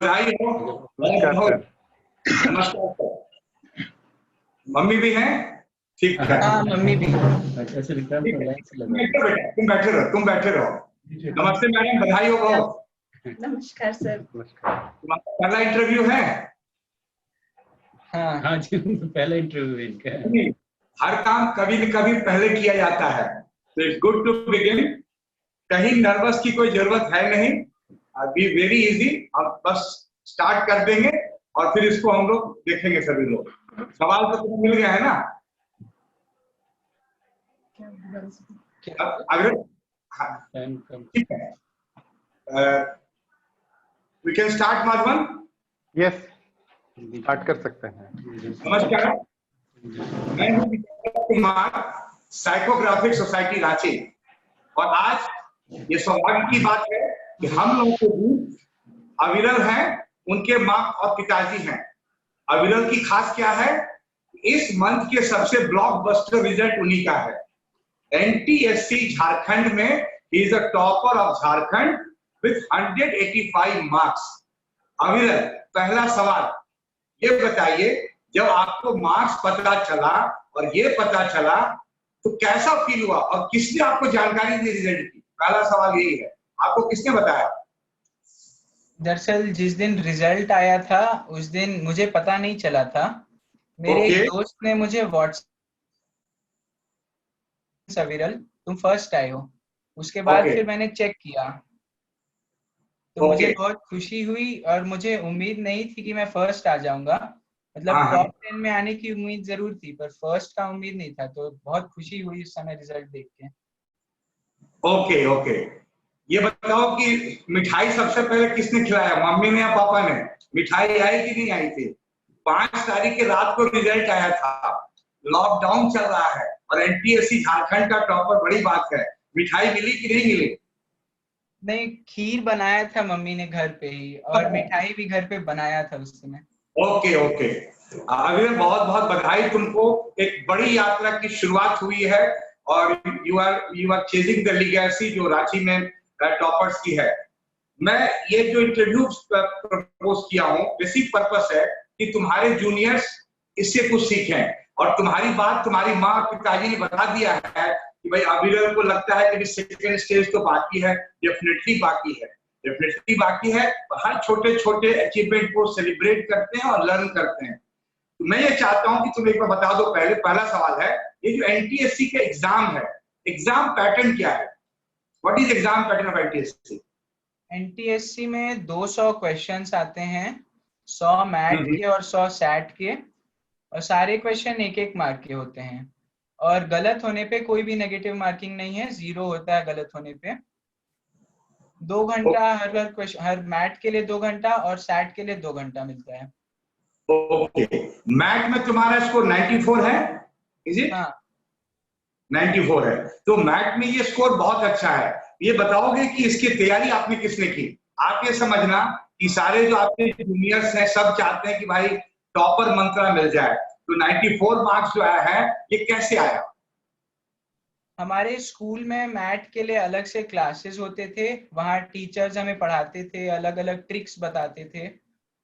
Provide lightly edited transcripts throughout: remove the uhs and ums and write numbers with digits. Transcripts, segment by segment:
बधाई हो। नमस्कार सर। मम्मी भी हैं? ठीक है। हाँ, मम्मी भी। तुम बैठे रहो। नमस्ते मैडम, बधाई हो बहुत। नमस्कार सर। तुम्हारा पहला इंटरव्यू है? हाँ जी, पहला इंटरव्यू है इनका। हर काम कभी न कभी पहले किया जाता है, तो इट्स गुड टू बिगिन। कहीं नर्वस की कोई जरूरत है नहीं, बी वेरी इजी। अब बस स्टार्ट कर देंगे और फिर इसको हम लोग देखेंगे सभी लोग। सवाल तो तुम्हें मिल गया है ना? अगर ठीक है, we can start Madhavan. Yes, start कर सकते हैं। नमस्कार, मैं हूं विजय कुमार, साइकोग्राफिक सोसाइटी रांची। और आज ये सौभाग्य की बात है कि हम लोगों के बीच अविरल हैं, उनके माँ और पिताजी हैं। अविरल की खास क्या है? इस मंथ के सबसे ब्लॉकबस्टर रिजल्ट उन्हीं का है। एनटीएससी झारखंड में he is a topper of Jharkhand with 185 marks. अविरल, पहला सवाल ये बताइए, जब आपको मार्क्स पता चला और ये पता चला तो कैसा फील हुआ और किसने आपको जानकारी दी रिजल्ट की? पहला सवाल यही है, आपको किसने बताया? दरअसल जिस दिन रिजल्ट आया था उस दिन मुझे पता नहीं चला था। मेरे एक दोस्त ने मुझे व्हाट्सएप, अविरल तुम फर्स्ट आए हो। उसके बाद फिर मैंने चेक किया तो मुझे बहुत खुशी हुई और मुझे उम्मीद नहीं थी कि मैं फर्स्ट आ जाऊंगा। मतलब टॉप 10 में आने की उम्मीद जरूर थी पर फर्स्ट का उम्मीद नहीं था, तो बहुत खुशी हुई उस समय रिजल्ट देख के। ओके ओके, ये बताओ कि मिठाई सबसे पहले किसने खिलाया, मम्मी ने या पापा ने? मिठाई आई कि नहीं आई थी? 5 तारीख की रात को रिजल्ट आया था, लॉकडाउन चल रहा है और एनटीएससी झारखंड का टॉपर, बड़ी बात है। मिठाई मिली कि नहीं मिली? नहीं, खीर बनाया था मम्मी ने घर पे ही और मिठाई भी घर पे बनाया था उस समय। ओके ओके, अविरल बहुत बहुत बधाई तुमको। एक बड़ी यात्रा की शुरुआत हुई है और you are chasing the legacy जो रांची में टॉपर्स की है। मैं ये जो इंटरव्यू प्रपोज किया हूँ, बेसिक पर्पस है कि तुम्हारे जूनियर्स इससे कुछ सीखें। और तुम्हारी बात तुम्हारी माँ और पिताजी ने बता दिया है कि भाई अविरल को लगता है कि सेकंड स्टेज तो बाकी है, डेफिनेटली बाकी है, डेफिनेटली बाकी है। हर छोटे छोटे अचीवमेंट को सेलिब्रेट करते हैं और लर्न करते हैं। तो मैं ये चाहता हूं कि तुम एक बार बता दो। पहला सवाल है, ये जो एनटीएससी के एग्जाम है, एग्जाम पैटर्न क्या है? What is exam pattern of NTSC? NTSC में 200 क्वेश्चंस आते हैं, 100 मैथ के और 100 सैट के, और सारे क्वेश्चन 1-1 मार्क के होते हैं। और गलत होने पे कोई भी नेगेटिव मार्किंग नहीं है, 0 होता है गलत होने पे। 2 घंटा हर क्वेश्चन, हर मैथ के लिए 2 घंटा और सैट के लिए 2 घंटा मिलता है। ओके, मैथ में तुम्हारा स्कोर 94 है, इज इट? हाँ, 94 है, तो मैथ में ये स्कोर बहुत अच्छा है। ये बताओगे कि इसकी तैयारी आपने किसने की? आप ये समझना कि सारे जो आपके जूनियर्स हैं सब चाहते हैं कि भाई टॉपर मंत्रा मिल जाए, तो 94 मार्क्स जो आया है ये कैसे आया? हमारे स्कूल में मैथ के लिए अलग से क्लासेस होते थे, वहाँ टीचर्स हमें पढ़ाते थे, अलग अलग ट्रिक्स बताते थे।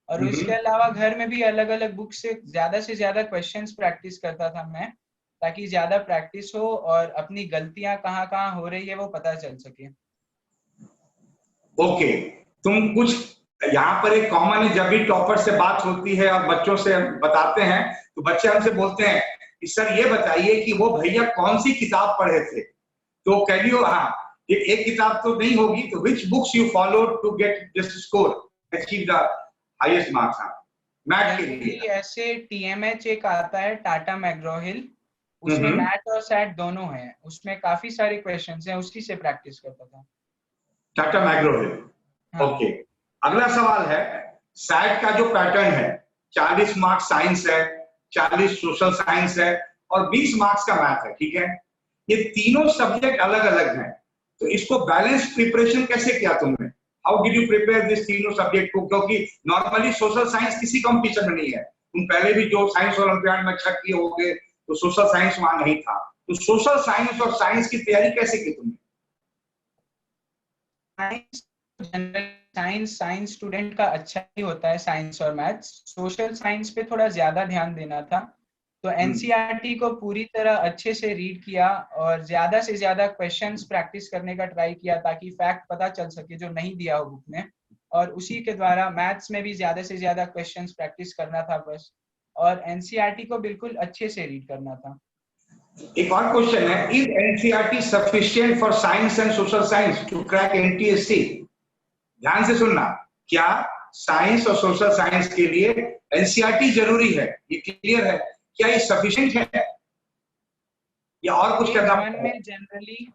और उसके अलावा घर में भी अलग अलग बुक से ज्यादा क्वेश्चंस प्रैक्टिस करता था मैं, ताकि ज्यादा प्रैक्टिस हो और अपनी गलतियां कहाँ कहाँ हो रही है वो पता चल सके। ओके, तुम कुछ यहाँ पर एक कॉमन है, जब भी टॉपर से बात होती है और बच्चों से बताते हैं तो बच्चे हमसे बोलते हैं कि सर ये बताइए कि वो भैया कौन सी किताब पढ़े थे? तो कह दियो हाँ, एक किताब तो नहीं होगी, तो which books you follow to get this score, achieve the highest marks? Math के लिए ऐसे टीएमएच एक आता है, टाटा मैग्रो-हिल, उसमें मैथ और सैट दोनों हैं, उसमें काफी सारे क्वेश्चंस हैं, उसी से प्रैक्टिस करता था। टाटा मैग्रो-हिल, ओके। अगला सवाल है, सैट का जो पैटर्न है, 40 मार्क्स साइंस है, 40 सोशल साइंस है और 20 मार्क्स का मैथ है, ठीक है? ये तीनों सब्जेक्ट अलग अलग हैं, तो इसको बैलेंस प्रिपरेशन कैसे किया तुमने? How did you prepare this तीनों सब्जेक्ट को? क्योंकि नॉर्मली सोशल साइंस किसी कंपटीशन में नहीं है। तुम पहले भी जो साइंस ओलंपियाड में अच्छा किए होगे, तो सोशल साइंस वहां नहीं था, तो सोशल साइंस और साइंस की तैयारी कैसे की तुमने? साइंस जनरल साइंस स्टूडेंट का अच्छा ही होता है, साइंस और मैथ्स। सोशल साइंस पे थोड़ा ज्यादा ध्यान देना था, तो एनसीईआरटी को पूरी तरह अच्छे से रीड किया और ज्यादा से ज्यादा क्वेश्चंस प्रैक्टिस करने का ट्राई किया ताकि फैक्ट पता चल सके जो नहीं दिया हो बुक में, और उसी के द्वारा मैथ्स में भी ज्यादा से ज्यादा क्वेश्चंस प्रैक्टिस करना था बस, और एनसीईआरटी को बिल्कुल अच्छे से रीड करना था। एक और क्वेश्चन है, is NCERT sufficient for science and social science to crack NTSE? ध्यान से सुनना, क्या साइंस और सोशल साइंस के लिए एनसीईआरटी जरूरी है? ये क्लियर है? क्या ये सफिशिएंट है या और कुछ करना पड़ेगा? में जनरली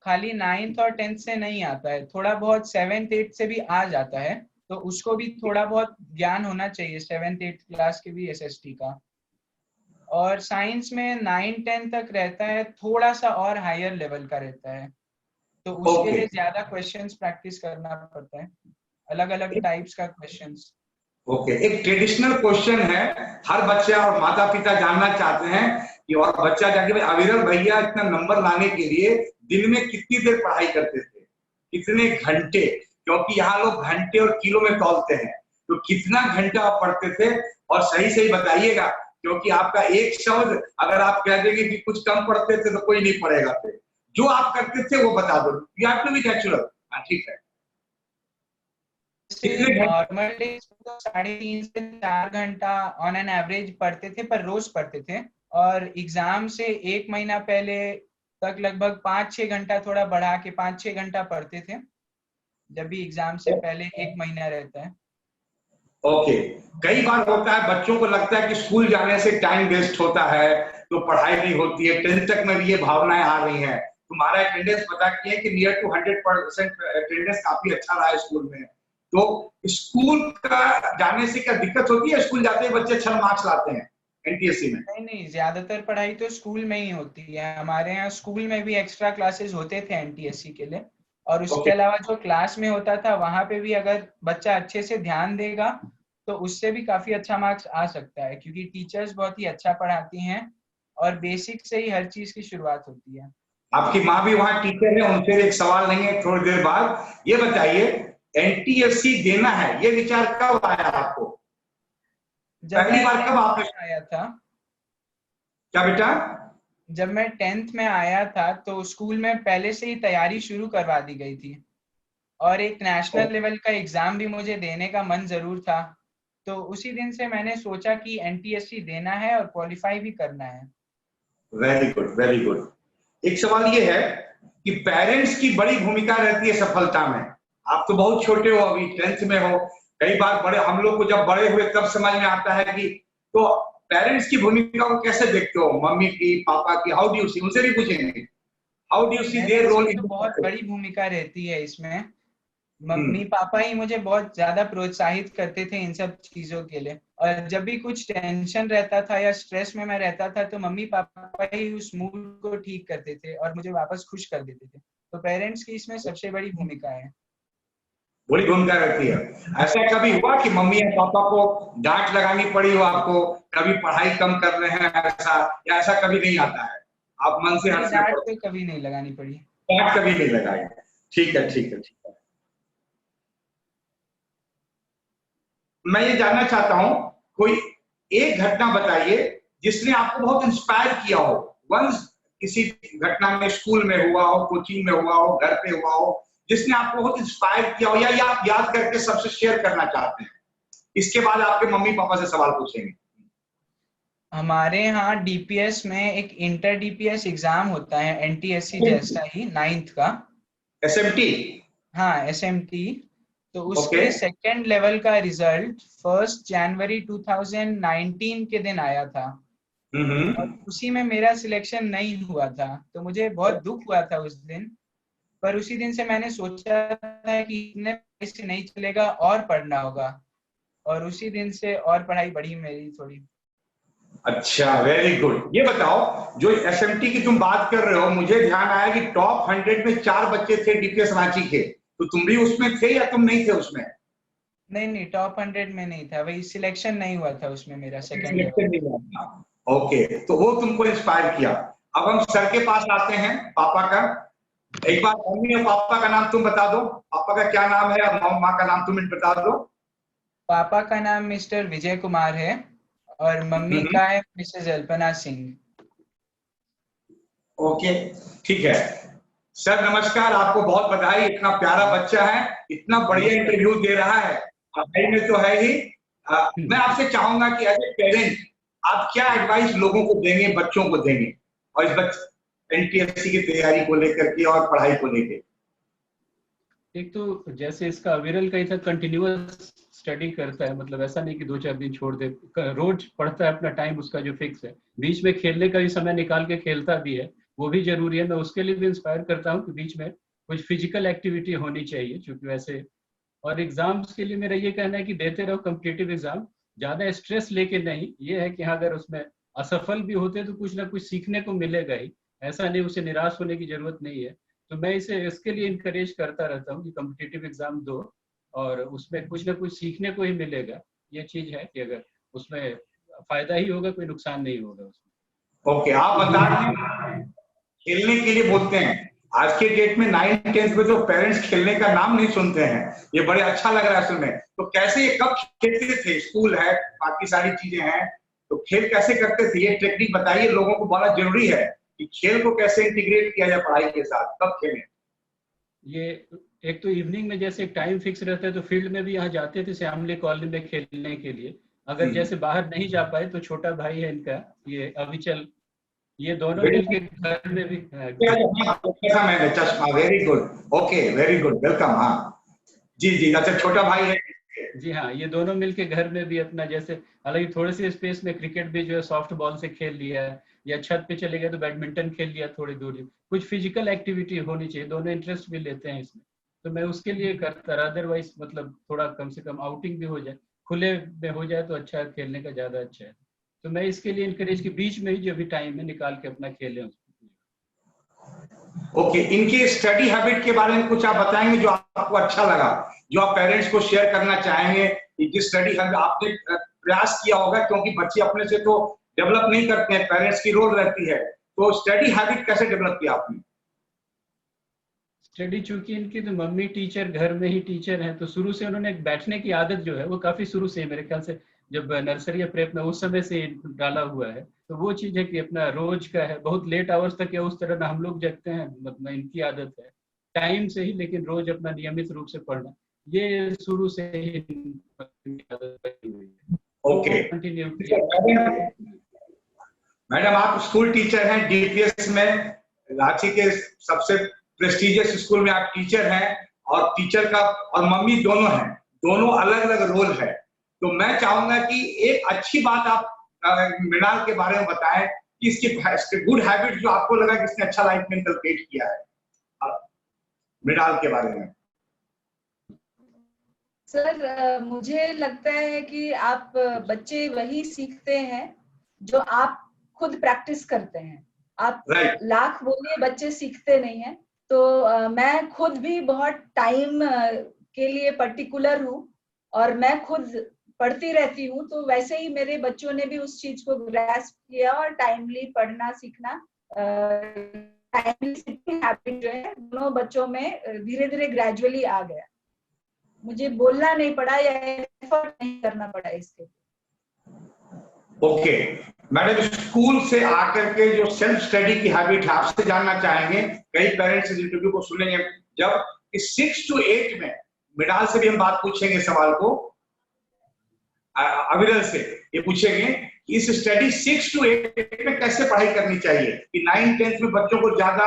खाली 9th और 10th से नहीं आता है, थोड़ा बहुत 7th 8th से भी आ जाता है, तो उसको भी थोड़ा बहुत ज्ञान होना चाहिए 7th 8th क्लास के भी एसएसटी का। और साइंस में 9-10 तक रहता है, थोड़ा सा और हायर लेवल का रहता है, तो उसके लिए ज्यादा क्वेश्चंस प्रैक्टिस करना पड़ता है, अलग अलग टाइप्स का क्वेश्चंस। ओके, एक ट्रेडिशनल क्वेश्चन है, हर बच्चा और माता पिता जानना चाहते हैं कि और बच्चा जाके अविरल भैया इतना नंबर लाने के लिए दिन में कितनी देर पढ़ाई करते थे, कितने घंटे? क्योंकि यहाँ लोग घंटे और किलो में तौलते हैं, तो कितना घंटा आप पढ़ते थे? और सही सही बताइएगा, क्योंकि आपका एक शब्द अगर आप कह देंगे कि कुछ कम पढ़ते थे तो कोई नहीं पढ़ेगा। फिर जो आप करते थे वो बता दो, you have to be natural. हाँ ठीक है। नॉर्मल डेज तो 3.5 से 4 घंटा ऑन एन एवरेज पढ़ते थे, पर रोज पढ़ते थे, और एग्जाम से 1 महीना पहले तक लगभग 5-6 घंटा थोड़ा बढ़ा के 5-6 घंटा पढ़ते थे, जब भी एग्जाम से पहले 1 महीना रहता है। ओके, कई बार होता है बच्चों को लगता है कि स्कूल जाने से टाइम वेस्ट होता है तो पढ़ाई नहीं होती है। 10th तक में भी ये भावनाएं आ रही हैं। तुम्हारा अटेंडेंस पता किया कि नियर टू 100% अटेंडेंस काफी अच्छा रहा है स्कूल में, तो स्कूल का जाने से क्या दिक्कत होती है? स्कूल जाते ही बच्चे अच्छा मार्क्स लाते हैं एनटीएससी में? नहीं, ज्यादातर पढ़ाई तो स्कूल में ही होती है। हमारे यहाँ स्कूल में भी एक्स्ट्रा क्लासेस होते थे एनटीएससी के लिए, और उसके अलावा जो क्लास में होता था वहां पे भी अगर बच्चा अच्छे से ध्यान देगा तो उससे भी काफी अच्छा मार्क्स आ सकता है, क्योंकि टीचर्स बहुत ही अच्छा पढ़ाती हैं और बेसिक से ही हर चीज की शुरुआत होती है। आपकी माँ भी वहाँ टीचर है, उनसे एक सवाल लेंगे थोड़ी देर बाद। ये बताइए, एनटीएससी देना है, ये विचार कब आया आपको? पहली बार कब आपने आया था? क्या बेटा? जब मैं 10th में आया था तो स्कूल में पहले से ही तैयारी शुरू करवा दी गई थी, और एक नेशनल लेवल का एग्जाम भी मुझे देने का मन जरूर था, तो उसी दिन से मैंने सोचा कि एनटीएससी देना है और क्वालिफाई भी करना है। Very good, very good. एक सवाल ये है कि पेरेंट्स की बड़ी भूमिका रहती है सफलता में। आप तो बहुत छोटे हो, अभी 10th में हो। कई बार बड़े, हम लोग को जब बड़े हुए तब समझ में आता है कि तो पेरेंट्स की भूमिका को कैसे देखते हो? मम्मी की, पापा की, हाउ डू यू सी? उनसे भी पूछेंगे, how do you see their role in? बहुत बड़ी भूमिका रहती है इसमें। मम्मी पापा ही मुझे बहुत ज्यादा प्रोत्साहित करते थे इन सब चीजों के लिए, और जब भी कुछ टेंशन रहता था या स्ट्रेस में मैं रहता था तो मम्मी पापा ही उस मूड को ठीक करते थे और मुझे वापस खुश कर देते थे। तो पेरेंट्स की इसमें सबसे बड़ी भूमिका है। बड़ी भूमिका रहती है। ऐसा कभी हुआ कि मम्मी या पापा को डांट लगानी पड़ी हो आपको, कभी पढ़ाई कम कर रहे हैं ऐसा, या ऐसा कभी नहीं आता है? आप मन से हंसते हो? डांट तो कभी नहीं लगानी पड़ी। डांट कभी नहीं लगाई। ठीक है, ठीक है, ठीक है। मैं ये जानना चाहता हूं, कोई एक घटना बताइए जिसने आपको बहुत इंस्पायर किया हो। वंस किसी घटना में, स्कूल में हुआ हो, कोचिंग में हुआ हो, घर पे हुआ हो, जिसने आपको बहुत इंस्पायर किया हो, या ये आप याद करके सबसे शेयर करना चाहते हैं। इसके बाद आपके मम्मी पापा से सवाल पूछेंगे। हमारे यहाँ डीपीएस में एक इंटर डीपीएस एग्जाम होता है, एनटीएससी जैसा ही 9th का। एसएमटी? हाँ, एसएमटी। तो उसके सेकेंड लेवल का रिजल्ट 1 जनवरी 2019 के दिन आया था, और उसी में मेरा सिलेक्शन नहीं हुआ था, तो मुझे बहुत दुख हुआ था उस दिन। पर उसी दिन से मैंने सोचा था कि इतने पैसे नहीं चलेगा और पढ़ना होगा, और उसी दिन से और पढ़ाई बढ़ी मेरी थोड़ी। अच्छा, वेरी गुड। ये बताओ, जो एसएमटी की तुम बात कर रहे हो, मुझे ध्यान आया कि टॉप 100 में 4 बच्चे थे डीपीएस रांची के, तो तुम भी उसमें थे या तुम नहीं थे उसमें? नहीं, टॉप 100 में नहीं था, वही सिलेक्शन नहीं हुआ था उसमें मेरा सेकंड सिलेक्शन नहीं हुआ था। ओके, तो वो तुमको इंस्पायर किया। अब हम सर के पास आते हैं, पापा का। एक बार मम्मी और पापा का नाम तुम बता दो, पापा का क्या नाम है और माँ का नाम तुम बता दो। पापा का नाम मिस्टर विजय कुमार है और मम्मी का है मिसेस अल्पना सिंह। ओके, ठीक है। सर नमस्कार, आपको बहुत बधाई, इतना प्यारा बच्चा है, इतना बढ़िया इंटरव्यू दे रहा है, पढ़ाई में तो है ही। मैं आपसे चाहूंगा कि एज ए पेरेंट आप क्या एडवाइस लोगों को देंगे, बच्चों को देंगे, और इस बच्चे एनटीएससी की तैयारी को लेकर के और पढ़ाई को लेकर। एक तो जैसे इसका अविरल का था, कंटिन्यूअस स्टडी करता है, मतलब ऐसा नहीं कि 2-4 दिन छोड़ दे, रोज पढ़ता है, अपना टाइम उसका जो फिक्स है। बीच में खेलने का भी समय निकाल के खेलता भी है, वो भी जरूरी है। मैं उसके लिए भी इंस्पायर करता हूँ कि बीच में कुछ फिजिकल एक्टिविटी होनी चाहिए, क्योंकि वैसे। और एग्जाम्स के लिए मेरा ये कहना है कि देते रहो कॉम्पिटिटिव एग्जाम, ज्यादा स्ट्रेस लेके नहीं। ये है कि हाँ, अगर उसमें असफल भी होते तो कुछ ना कुछ सीखने को मिलेगा ही, ऐसा नहीं, उसे निराश होने की जरूरत नहीं है। तो मैं इसे इसके लिए इनकरेज करता रहता हूँ कि कॉम्पिटिटिव एग्जाम दो, और उसमें कुछ ना कुछ सीखने को ही मिलेगा। ये चीज है कि अगर उसमें फायदा ही होगा, कोई नुकसान नहीं होगा उसमें। ओके, आप बता दें, खेलने के लिए बोलते हैं, आज के डेट में 9th-10th में तो पेरेंट्स खेलने का नाम नहीं सुनते हैं, ये बड़े अच्छा लग रहा है सुनने। तो कैसे ये कब खेलते थे, स्कूल है, बाकी सारी चीजें हैं, तो खेल कैसे करते थे, ये टेक्निक बताइए, लोगों को बड़ा जरूरी है कि खेल को कैसे इंटीग्रेट किया जाए पढ़ाई के साथ, कब खेलें। ये एक तो इवनिंग में जैसे एक टाइम फिक्स रहता है, तो फील्ड में भी यहाँ जाते थे श्यामली कॉलोनी में खेलने के लिए। अगर जैसे बाहर नहीं जा पाए तो छोटा भाई है इनका, ये अविचल, ये दोनों मिलके घर में भी मैंने चश्मा, very good, okay, very good, welcome. हाँ जी जी, अच्छा, छोटा भाई है। जी हाँ, ये दोनों मिलके घर में भी अपना जैसे, हालांकि थोड़े से स्पेस में क्रिकेट भी जो है सॉफ्ट बॉल से खेल लिया है, या छत पे चले गए तो बैडमिंटन खेल लिया थोड़ी दूर। कुछ फिजिकल एक्टिविटी होनी चाहिए, दोनों इंटरेस्ट भी लेते हैं इसमें, तो मैं उसके लिए करता रहा। अदरवाइज मतलब थोड़ा कम से कम आउटिंग भी हो जाए, खुले में हो जाए तो अच्छा है, खेलने का ज्यादा अच्छा है। तो मैं इसके लिए इनकरेज की बीच में ही जो भी टाइम है निकाल के अपना खेलें। ओके, इनकी स्टडी हैबिट के बारे में कुछ आप बताएंगे जो आपको अच्छा लगा, जो आप पेरेंट्स को शेयर करना चाहेंगे, कि स्टडी हैबिट आपने प्रयास किया होगा, क्योंकि बच्चे अपने से तो डेवलप नहीं करते हैं, पेरेंट्स की रोल रहती है, तो स्टडी हैबिट कैसे डेवलप किया आपने? स्टडी, चूंकि इनकी तो मम्मी टीचर, घर में ही टीचर हैं, तो शुरू से उन्होंने एक बैठने की आदत जो है वो काफी शुरू से, मेरे ख्याल से जब नर्सरी या प्रेप में उस समय से डाला हुआ है। तो वो चीज है कि अपना रोज का है, बहुत लेट आवर्स तक या उस तरह ना हम लोग जगते हैं, मतलब इनकी आदत है टाइम से ही, लेकिन रोज अपना नियमित रूप से पढ़ना, ये शुरू से ही इनकी आदत बनी हुई है। ओके, कंटिन्यू मैडम आप स्कूल टीचर हैं डीपीएस में, रांची के सबसे प्रेस्टिजियस स्कूल में आप टीचर हैं, और टीचर का और मम्मी दोनों हैं, दोनों अलग अलग रोल है। तो मैं चाहूंगा कि एक अच्छी बात आप मृणाल के बारे में बताएं कि इसके गुड हैबिट जो आपको लगा कि इसने अच्छा लाइफ में इनकलकेट किया है, मृणाल के बारे में। सर मुझे लगता है कि आप बच्चे वही सीखते हैं जो आप खुद प्रैक्टिस करते हैं। आप लाख बोलिए, बच्चे सीखते नहीं हैं। तो मैं खुद भी बहुत टाइम के लिए पर्टिकुलर हूँ और मैं खुद पढ़ती रहती हूँ, तो वैसे ही मेरे बच्चों ने भी उस चीज को ग्रैस्प किया और टाइमली पढ़ना सीखना, टाइमली सीखिंग हैबिट जो है दोनों बच्चों में धीरे धीरे ग्रेजुअली आ गया। मुझे बोलना नहीं पड़ा या एफर्ट नहीं करना पड़ा इसके। ओके मैडम, स्कूल से आकर के जो सेल्फ स्टडी की हैबिट है आपसे जानना चाहेंगे, कई पेरेंट्स इस इंटरव्यू को सुनेंगे, जब 6 to 8 में, मृणाल से भी हम बात पूछेंगे सवाल को, अविरल से ये पूछेंगे इस स्टडी 6 to 8 में कैसे पढ़ाई करनी चाहिए कि 9th-10th में बच्चों को ज्यादा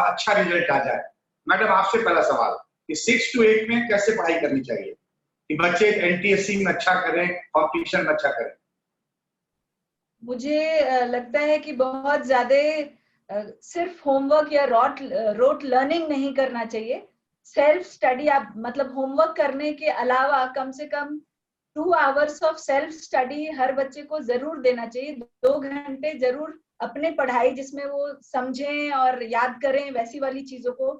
अच्छा रिजल्ट आ जाए। मैडम आपसे पहला सवाल कि 6 to 8 में कैसे पढ़ाई करनी चाहिए कि बच्चे एनटीएससी में अच्छा करें, कॉम्पिटिशन में अच्छा करें? मुझे लगता है कि बहुत ज्यादा सिर्फ होमवर्क या रोट लर्निंग नहीं करना चाहिए। सेल्फ स्टडी, आप मतलब होमवर्क करने के अलावा कम से कम 2 hours ऑफ सेल्फ स्टडी हर बच्चे को जरूर देना चाहिए। 2 घंटे जरूर अपने पढ़ाई जिसमें वो समझें और याद करें, वैसी वाली चीजों को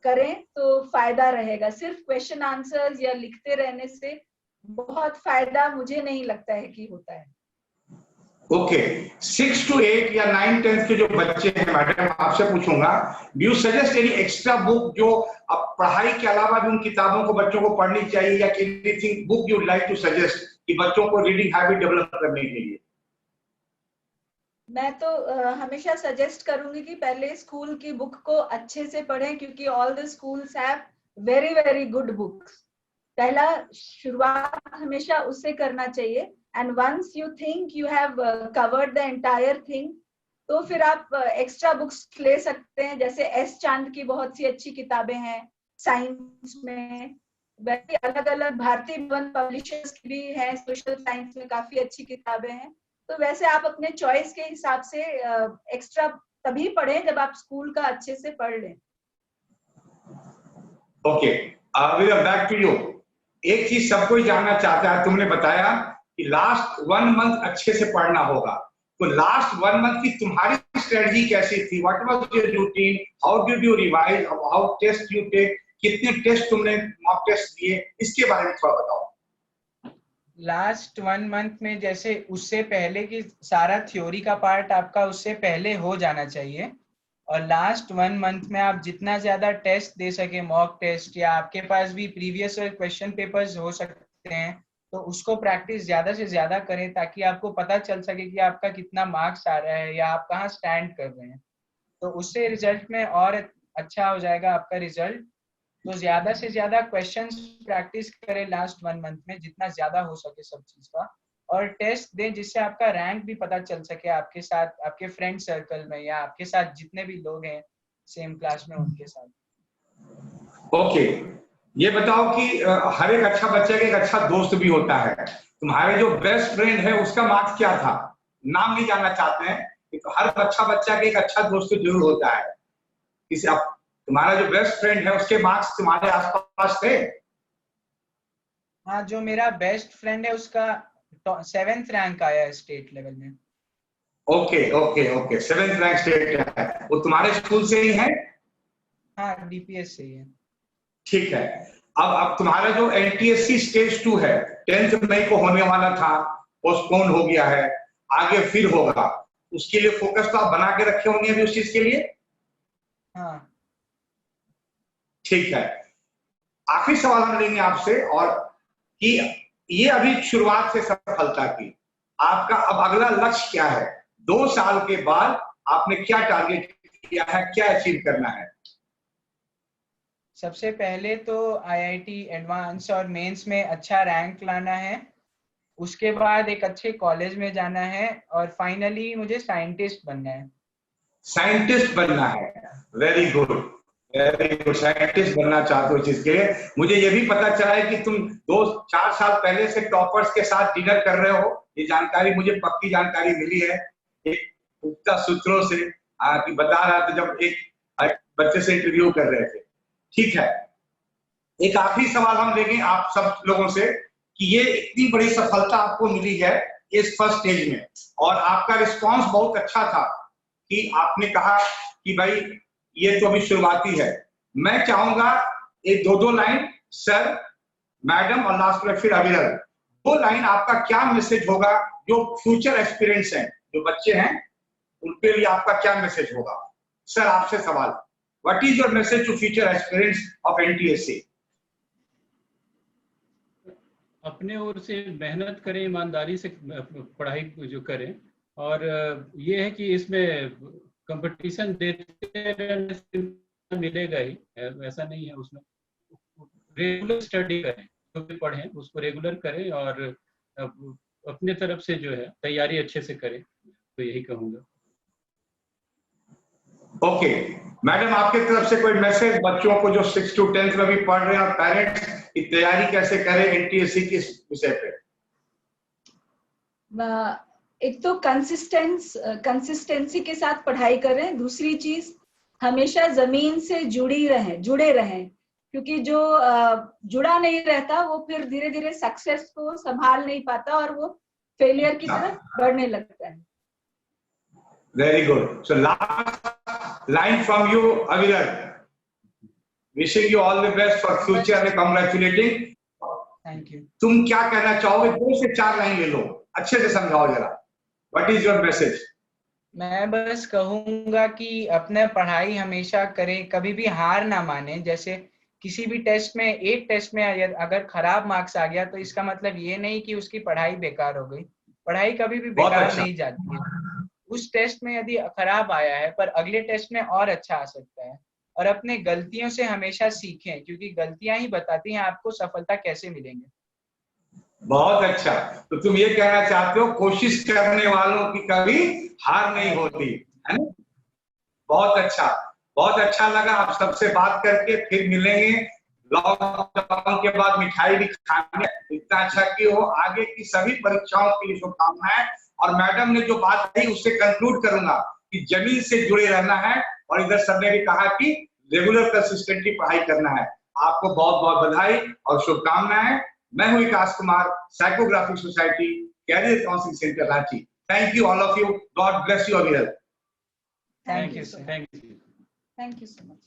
करें तो फायदा रहेगा। सिर्फ क्वेश्चन आंसर्स या लिखते रहने से बहुत फायदा मुझे नहीं लगता है कि होता है। ओके, 6 to 8 या 9 10th के जो बच्चे हैं मैडम, आपसे पूछूंगा, do you suggest any extra book जो अब पढ़ाई के अलावा भी उन किताबों को बच्चों को पढ़नी चाहिए, या anything book you like to suggest कि बच्चों को रीडिंग हैबिट डेवलप करने के लिए? मैं तो हमेशा सजेस्ट करूंगी कि पहले स्कूल की बुक को अच्छे से पढ़ें, क्योंकि all the schools have very very good books. पहला शुरुआत हमेशा उससे करना चाहिए, and once you think you have covered the entire thing, तो फिर आप एक्स्ट्रा बुक्स ले सकते हैं। जैसे एस चांद की बहुत सी अच्छी किताबें हैं साइंस में, वैसे अलग अलग भारतीय भवन पब्लिशर्स की भी हैं, सोशल साइंस में काफी अच्छी किताबें हैं। तो वैसे आप अपने चॉइस के हिसाब से एक्स्ट्रा तभी पढ़ें जब आप स्कूल का अच्छे से पढ़ लें। Okay, we are back to you. एक चीज सबको जानना चाहता है, तुमने बताया कि लास्ट 1 मंथ अच्छे से पढ़ना होगा, तो लास्ट 1 मंथ की तुम्हारी स्ट्रेटजी कैसी थी? What was your routine? How did you revise? How test you take? कितने टेस्ट तुमने मॉक टेस्ट दिए? इसके बारे में थोड़ा बताओ। लास्ट 1 मंथ में जैसे उससे पहले की सारा थ्योरी का पार्ट आपका उससे पहले हो जाना चाहिए, और लास्ट 1 मंथ में आप जितना ज्यादा टेस्ट दे सके, मॉक टेस्ट या आपके पास भी प्रीवियस क्वेश्चन पेपर्स हो सकते हैं, तो उसको प्रैक्टिस ज्यादा से ज्यादा करें, ताकि आपको पता चल सके कि आपका कितना मार्क्स आ रहा है या आप कहाँ स्टैंड कर रहे हैं। तो उससे रिजल्ट में और अच्छा हो जाएगा आपका रिजल्ट। तो ज्यादा से ज्यादा क्वेश्चंस प्रैक्टिस करें लास्ट 1 मंथ में, जितना ज्यादा हो सके सब चीज का, और टेस्ट दें जिससे आपका रैंक भी पता चल सके आपके साथ, आपके फ्रेंड सर्कल में, या आपके साथ जितने भी लोग हैं सेम क्लास में उनके साथ। ओके, ये बताओ कि हर एक अच्छा बच्चे का एक अच्छा दोस्त भी होता है। तुम्हारे जो बेस्ट फ्रेंड है उसका मार्क्स क्या था? नाम नहीं जानना चाहते हैं, तो हर अच्छा बच्चा का एक अच्छा दोस्त जरूर होता है। किसी आप तुम्हारा जो बेस्ट फ्रेंड है उसके मार्क्स तुम्हारे आसपास थे? हाँ, जो मेरा बेस्ट फ्रेंड है उसका 7th रैंक आया है स्टेट लेवल में। Okay okay okay, 7th rank state है। वो तुम्हारे स्कूल से ही है? हाँ, डीपीएस से ही है। ठीक है। अब तुम्हारा जो एनटीएससी स्टेज 2 है, 10th मई को होने वाला था, पोस्टपोन हो गया है, आगे फिर होगा, उसके लिए फोकस तो आप बना के रखे होंगे अभी उस चीज के लिए? हाँ, ठीक है। आखिरी सवाल हम लेंगे आपसे, और कि ये अभी शुरुआत से सफलता की, आपका अब अगला लक्ष्य क्या है? 2 साल के बाद आपने क्या टारगेट किया है, क्या अचीव करना है? सबसे पहले तो आईआईटी एडवांस और मेंस में अच्छा रैंक लाना है, उसके बाद एक अच्छे कॉलेज में जाना है, और फाइनली मुझे साइंटिस्ट बनना है। साइंटिस्ट बनना है, very good very good. Scientist बनना चाहते हो इस चीज के लिए। मुझे ये भी पता चला है कि तुम 2-4 साल पहले से टॉपर्स के साथ डिनर कर रहे हो, ये जानकारी मुझे पक्की जानकारी मिली है एक पुख्ता सूत्रों से, कि बता रहा था जब एक बच्चे से इंटरव्यू कर रहे थे। ठीक है, एक आखिरी सवाल हम लेंगे आप सब लोगों से कि ये इतनी बड़ी सफलता आपको मिली है इस फर्स्ट स्टेज में, और आपका रिस्पांस बहुत अच्छा था कि आपने कहा कि भाई ये तो अभी शुरुआती है। मैं चाहूंगा एक 2-2 लाइन सर, मैडम और लास्ट में फिर अविरल, 2 लाइन आपका क्या मैसेज होगा जो फ्यूचर एक्सपीरियंस है, जो बच्चे हैं उनके लिए आपका क्या मैसेज होगा? सर आपसे सवाल, what is your message to future experience of NTSC? अपने ओर से मेहनत करें, ईमानदारी से पढ़ाई जो करें, और ये है कि इसमें कंपटीशन देते रहने से मिलेगा ही, ऐसा नहीं है। उसमें रेगुलर स्टडी करें, जो भी पढ़ें उसको रेगुलर करें, और अपने तरफ से जो है तैयारी अच्छे से करें, तो यही कहूँगा। ओके, मैडम आपकी तरफ से कोई मैसेज बच्चों को जो 6 to 10th में भी पढ़ रहे हैं, और पेरेंट्स की तैयारी कैसे करें एनटीएससी के विषय पे? एक तो कंसिस्टेंसी के साथ पढ़ाई करें। दूसरी चीज, हमेशा जमीन से जुड़े रहें, क्योंकि जो जुड़ा नहीं रहता वो फिर धीरे धीरे सक्सेस को संभाल नहीं पाता और वो फेलियर की तरफ बढ़ने लगता है। Very good. So last line from you Aviral, wishing you all the best for future and congratulating. Thank you. तुम क्या कहना चाहोगे? 2 से 4 लाइन ले लो, अच्छे से समझाओ जरा, व्हाट इज योर मैसेज? मैं बस कहूंगा कि अपने पढ़ाई हमेशा करें, कभी भी हार ना माने। जैसे किसी भी टेस्ट में, एक टेस्ट में अगर खराब मार्क्स आ गया तो इसका मतलब ये नहीं कि उसकी पढ़ाई बेकार हो गई। पढ़ाई कभी भी बेकार नहीं जाती है। उस टेस्ट में यदि खराब आया है पर अगले टेस्ट में और अच्छा आ सकता है। और अपने गलतियों से हमेशा सीखें, क्योंकि गलतियां ही बताती हैं आपको सफलता कैसे मिलेंगे। बहुत अच्छा। तो तुम ये कहना चाहते हो कोशिश करने वालों की कभी हार नहीं होती, है ना? बहुत अच्छा, बहुत अच्छा लगा आप सबसे बात करके। फिर मिलेंगे। लॉकडाउन के बाद मिठाई भी खाने, इतना अच्छा कि हो। आगे की सभी परीक्षाओं के लिए शुभकामनाएं। और मैडम ने जो बात कही उससे कंक्लूड करूंगा कि जमीन से जुड़े रहना है, और इधर सबने भी कहा कि रेगुलर कंसिस्टेंटली पढ़ाई करना है। आपको बहुत बहुत बधाई और शुभकामनाएं। मैं हूं Vikas Kumar, psychographic society, career counselling centre Ranchi. Thank you all of you. God bless you all. Thank you, sir. Thank you. Thank you so much.